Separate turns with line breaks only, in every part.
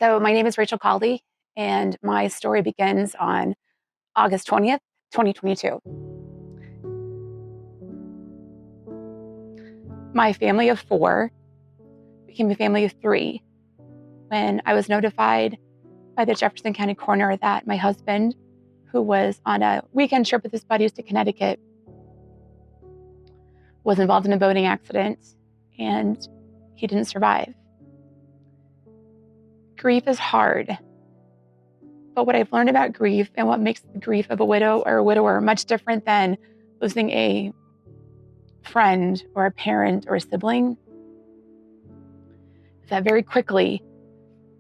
So my name is Rachel Caldy, and my story begins on August 20th, 2022. My family of 4 became a family of 3 when I was notified by the Jefferson County coroner that my husband, who was on a weekend trip with his buddies to Connecticut, was involved in a boating accident and he didn't survive. Grief is hard, but what I've learned about grief and what makes the grief of a widow or a widower much different than losing a friend or a parent or a sibling is that very quickly,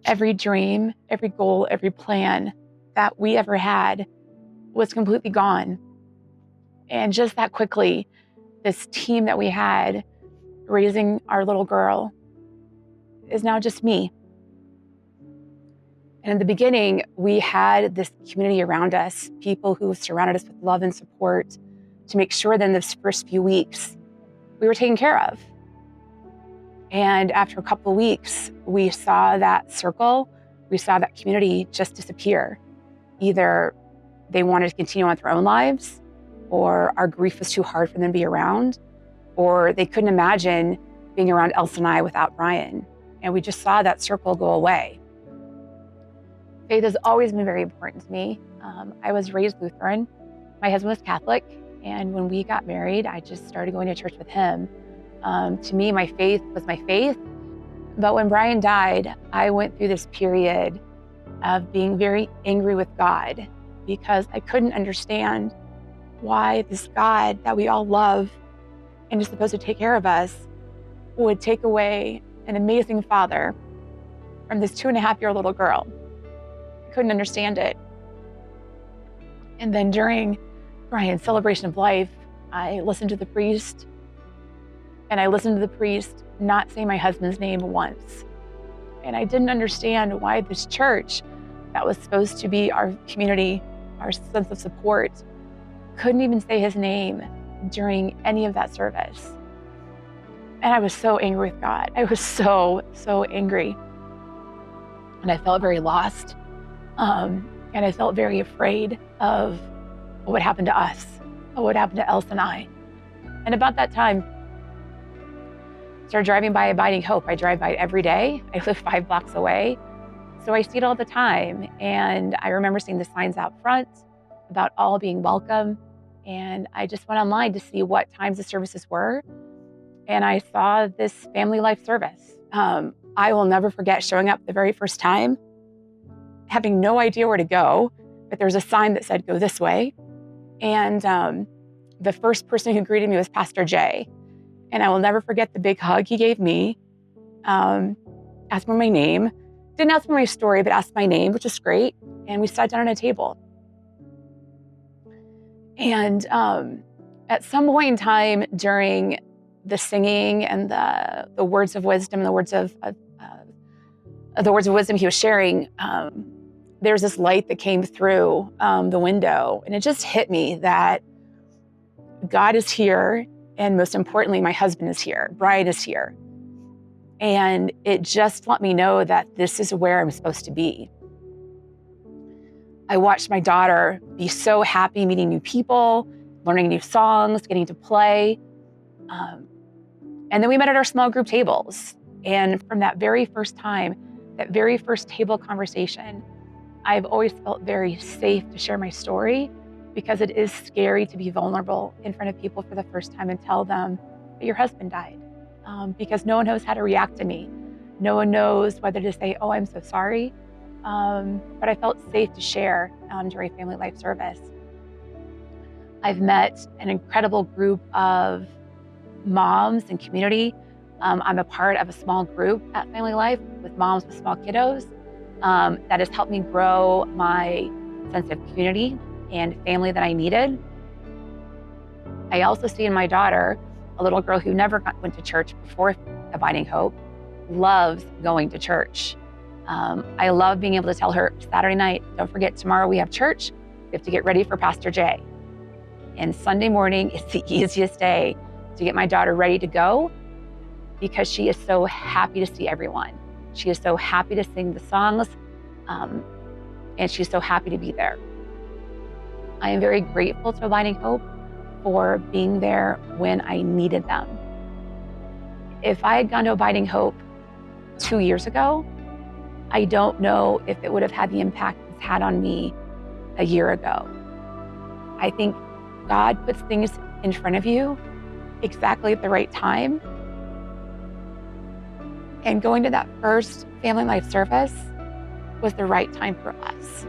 every dream, every goal, every plan that we ever had was completely gone. And just that quickly, this team that we had raising our little girl is now just me. And in the beginning, we had this community around us, people who surrounded us with love and support to make sure that in those first few weeks, we were taken care of. And after a couple of weeks, we saw that circle, we saw that community just disappear. Either they wanted to continue on with their own lives, or our grief was too hard for them to be around, or they couldn't imagine being around Elsa and I without Brian. And we just saw that circle go away. Faith has always been very important to me. I was raised Lutheran. My husband was Catholic. And when we got married, I just started going to church with him. To me, my faith was my faith. But when Brian died, I went through this period of being very angry with God because I couldn't understand why this God that we all love and is supposed to take care of us would take away an amazing father from this 2.5-year-old little girl. I couldn't understand it. And then during Brian's celebration of life, I listened to the priest, and I listened to the priest not say my husband's name once. And I didn't understand why this church that was supposed to be our community, our sense of support, couldn't even say his name during any of that service. And I was so angry with God. I was so angry. And I felt very lost. And I felt very afraid of what would happen to us, what would happen to Elsa and I. And about that time, I started driving by Abiding Hope. I drive by it every day. I live 5 blocks away. So I see it all the time. And I remember seeing the signs out front about all being welcome. And I just went online to see what times the services were. And I saw this family life service. I will never forget showing up the very first time, having no idea where to go, but there was a sign that said, go this way. And the first person who greeted me was Pastor Jay. And I will never forget the big hug he gave me, asked for my name, didn't ask for my story, but asked my name, which is great. And we sat down at a table. And at some point in time during the singing and the words of wisdom, the words of wisdom he was sharing, there's this light that came through the window, and it just hit me that God is here, and most importantly, my husband is here, Brian is here. And it just let me know that this is where I'm supposed to be. I watched my daughter be so happy meeting new people, learning new songs, getting to play. And then we met at our small group tables. And from that very first time, that very first table conversation, I've always felt very safe to share my story because it is scary to be vulnerable in front of people for the first time and tell them that your husband died. Because no one knows how to react to me. No one knows whether to say, oh, I'm so sorry. But I felt safe to share during Family Life service. I've met an incredible group of moms and community. I'm a part of a small group at Family Life with moms with small kiddos that has helped me grow my sense of community and family that I needed. I also see in my daughter, a little girl who never went to church before Abiding Hope, loves going to church. I love being able to tell her Saturday night, don't forget tomorrow we have church. We have to get ready for Pastor Jay. And Sunday morning is the easiest day to get my daughter ready to go because she is so happy to see everyone. She is so happy to sing the songs, and she's so happy to be there. I am very grateful to Abiding Hope for being there when I needed them. If I had gone to Abiding Hope 2 years ago, I don't know if it would have had the impact it's had on me a year ago. I think God puts things in front of you exactly at the right time. And going to that first Family Life service was the right time for us.